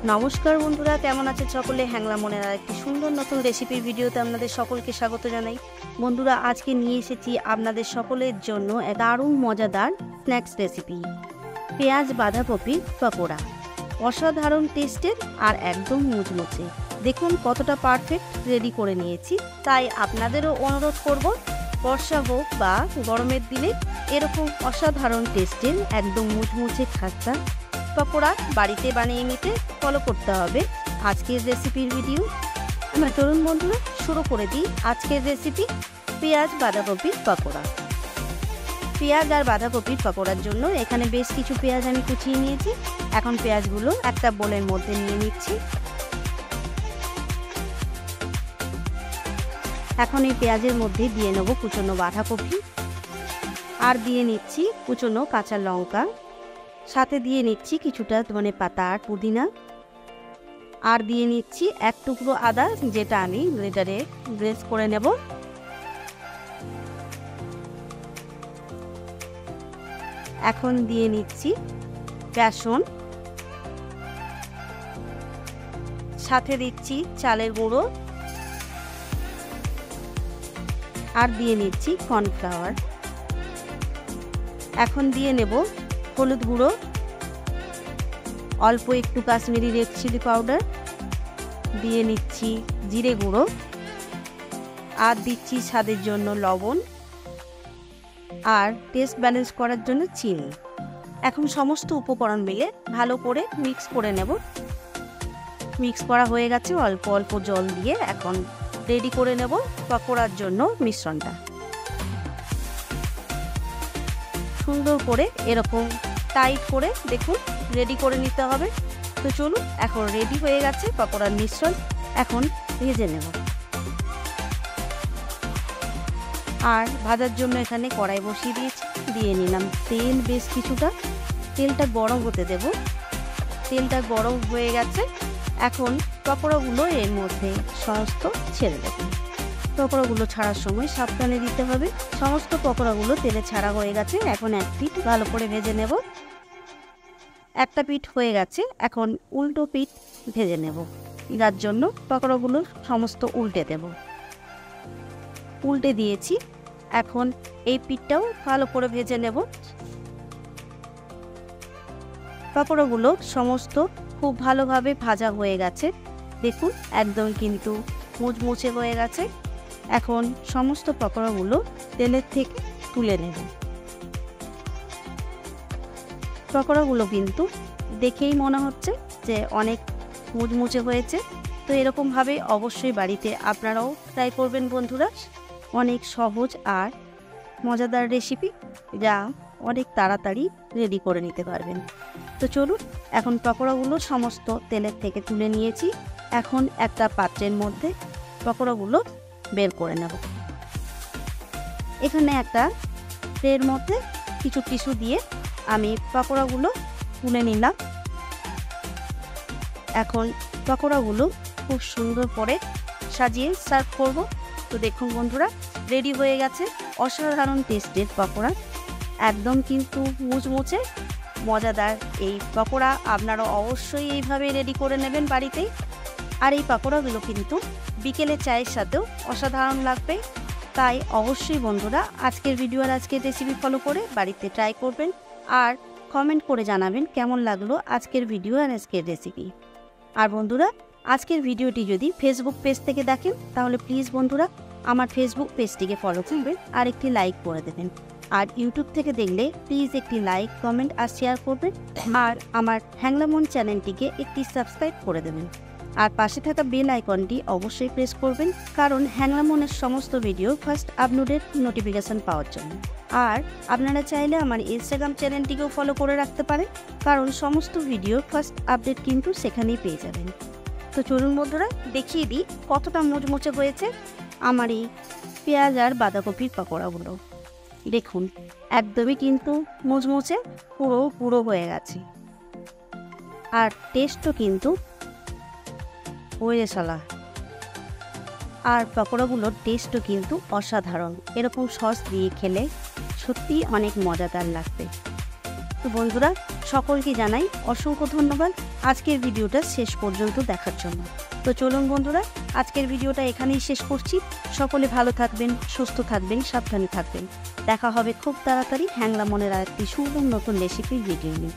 নমস্কার বন্ধুরা, কেমন আছেন সকলে? হ্যাংলা মনের আরেকটি সুন্দর নতুন রেসিপির ভিডিওতে আপনাদের সকলকে স্বাগত জানাই। বন্ধুরা, আজকে নিয়ে এসেছি আপনাদের সকলের জন্য এক দারুণ মজাদার স্ন্যাক্স রেসিপি, পেঁয়াজ বাঁধাকপি পকোড়া। অসাধারণ টেস্টের আর একদম মুচমুচে। দেখুন কতটা পারফেক্ট রেডি করে নিয়েছি। তাই আপনাদেরও অনুরোধ করব, বর্ষা হোক বা গরমের দিনে এরকম অসাধারণ টেস্টের একদম মুচমুচে খাস্তা পকোড়া বাড়িতে বানিয়ে নিতে ফলো করতে হবে আজকের রেসিপির ভিডিও। আমরা চলুন বন্ধুরা শুরু করে দিই আজকের রেসিপি, পেঁয়াজ বাঁধাকপির পকোড়া। পেঁয়াজ আর বাঁধাকপির পকোড়ার জন্য এখানে বেশ কিছু পেঁয়াজ আমি কুচিয়ে নিয়েছি। এখন পেঁয়াজগুলো একটা বোলের মধ্যে নিয়ে নিচ্ছি। এখন এই পেঁয়াজের মধ্যে দিয়ে নেব কুচনো বাঁধাকপি, আর দিয়ে নিচ্ছি কুচনো কাঁচা লঙ্কা, সাথে দিয়ে নিচ্ছি কিছুটা ধনে পাতা আর পুদিনা, আর দিয়ে নিচ্ছি এক টুকরো আদা, যেটা আমি গ্রেটারে গ্রেট করে নেব। এখন দিয়ে নিচ্ছি বেসন, সাথে দিচ্ছি চালের গুঁড়ো, আর দিয়ে নিচ্ছি কর্নফ্লাওয়ার। এখন দিয়ে নেব হলুদ গুঁড়ো, অল্প একটু কাশ্মীরি রেড চিলি পাউডার, দিয়ে নিচ্ছি জিরে গুঁড়ো, আর দিচ্ছি স্বাদের জন্য লবণ, আর টেস্ট ব্যালেন্স করার জন্য চিনি। এখন সমস্ত উপকরণ মিলে ভালো করে মিক্স করে নেব। মিক্স করা হয়ে গেছে। অল্প অল্প জল দিয়ে এখন রেডি করে নেব পকোড়ার জন্য মিশ্রণটা। সুন্দর করে এরকম টাইট করে দেখুন রেডি করে নিতে হবে। তো চলুন, এখন রেডি হয়ে গেছে পকোড়ার মিশ্রণ। এখন ভেজে নেব। আর ভাজার জন্য এখানে কড়াই বসিয়ে দিয়েছি, দিয়ে নিলাম তেল বেশ কিছুটা। তেলটা গরম হতে দেব। তেলটা গরম হয়ে গেছে। এখন পকোড়াগুলো এর মধ্যে সমস্ত ছেড়ে দেব। পকোড়াগুলো ছাড়ার সময় সাবধানে দিতে হবে। সমস্ত পকোড়াগুলো তেলে ছাড়া হয়ে গেছে। এখন এক পিঠ ভালো করে ভেজে নেব। একটা পিঠ হয়ে গেছে, এখন উল্টো পিঠ ভেজে নেব। যার জন্য পকোড়াগুলো সমস্ত উল্টে দেব। উল্টে দিয়েছি। এখন এই পিঠটাও ভালো করে ভেজে নেব। পকোড়াগুলো সমস্ত খুব ভালোভাবে ভাজা হয়ে গেছে। দেখুন একদম কিন্তু মুচমুচে হয়ে গেছে। এখন সমস্ত পকোড়াগুলো তেলের থেকে তুলে নেব। পকোড়াগুলো কিন্তু দেখেই মনে হচ্ছে যে অনেক মুচমুচে হয়েছে। তো এরকমভাবে অবশ্যই বাড়িতে আপনারাও ট্রাই করবেন বন্ধুরা। অনেক সহজ আর মজাদার রেসিপি, যা অনেক তাড়াতাড়ি রেডি করে নিতে পারবেন। তো চলুন, এখন পকোড়াগুলো সমস্ত তেলের থেকে তুলে নিয়েছি। এখন একটা পাত্রের মধ্যে পকোড়াগুলো বের করে নেব। এখানে একটা ট্রের মধ্যে কিছু টিস্যু দিয়ে আমি পকোড়াগুলো তুলে নিলাম। এখন পকোড়াগুলো খুব সুন্দর করে সাজিয়ে সার্ভ করব। তো দেখুন বন্ধুরা, রেডি হয়ে গেছে অসাধারণ টেস্টের পকোড়া। একদম কিন্তু মুচমুচে মজাদার এই পকোড়া আপনারা অবশ্যই এইভাবে রেডি করে নেবেন বাড়িতেই। আর এই পকোড়াগুলো কিন্তু বিকেলে চায়ের সাথেও অসাধারণ লাগবে। তাই অবশ্যই বন্ধুরা আজকের ভিডিও আর আজকের রেসিপি ফলো করে বাড়িতে ট্রাই করবেন, আর কমেন্ট করে জানাবেন কেমন লাগলো আজকের ভিডিও আর আজকের রেসিপি। আর বন্ধুরা, আজকের ভিডিওটি যদি ফেসবুক পেজ থেকে দেখেন তাহলে প্লিজ বন্ধুরা আমার ফেসবুক পেজটিকে ফলো করবেন আর একটি লাইক করে দেবেন। আর ইউটিউব থেকে দেখলে প্লিজ একটি লাইক, কমেন্ট আর শেয়ার করবেন। আর আমার হ্যাংলা মন চ্যানেলটিকে একটি সাবস্ক্রাইব করে দেবেন। আর পাশে থাকা বেল আইকনটি অবশ্যই প্রেস করবেন, কারণ হ্যাংলা মনের সমস্ত ভিডিও ফার্স্ট আপলোডের নোটিফিকেশান পাওয়ার জন্য। আর আপনারা চাইলে আমার ইনস্টাগ্রাম চ্যানেলটিকেও ফলো করে রাখতে পারেন, কারণ সমস্ত ভিডিও ফার্স্ট আপডেট কিন্তু সেখানেই পেয়ে যাবেন। তো চলুন বন্ধুরা, দেখিয়ে দিই কতটা মুচমুচে হয়েছে আমার এই পেঁয়াজ আর বাঁধাকপির পকোড়াগুলো। দেখুন একদমই কিন্তু মুচমুচে পুরো হয়ে গেছে। আর টেস্টও কিন্তু ওয়েসালা। আর পকোড়াগুলোর টেস্টও কিন্তু অসাধারণ। এরকম সস দিয়ে খেলে সত্যি অনেক মজাদার লাগবে। তো বন্ধুরা সকলকে জানাই অসংখ্য ধন্যবাদ আজকের ভিডিওটা শেষ পর্যন্ত দেখার জন্য। তো চলুন বন্ধুরা, আজকের ভিডিওটা এখানেই শেষ করছি। সকলে ভালো থাকবেন, সুস্থ থাকবেন, সাবধানে থাকবেন। দেখা হবে খুব তাড়াতাড়ি হ্যাংলা মনের আরেকটি সুন্দর নতুন রেসিপির ভিডিও নিয়ে।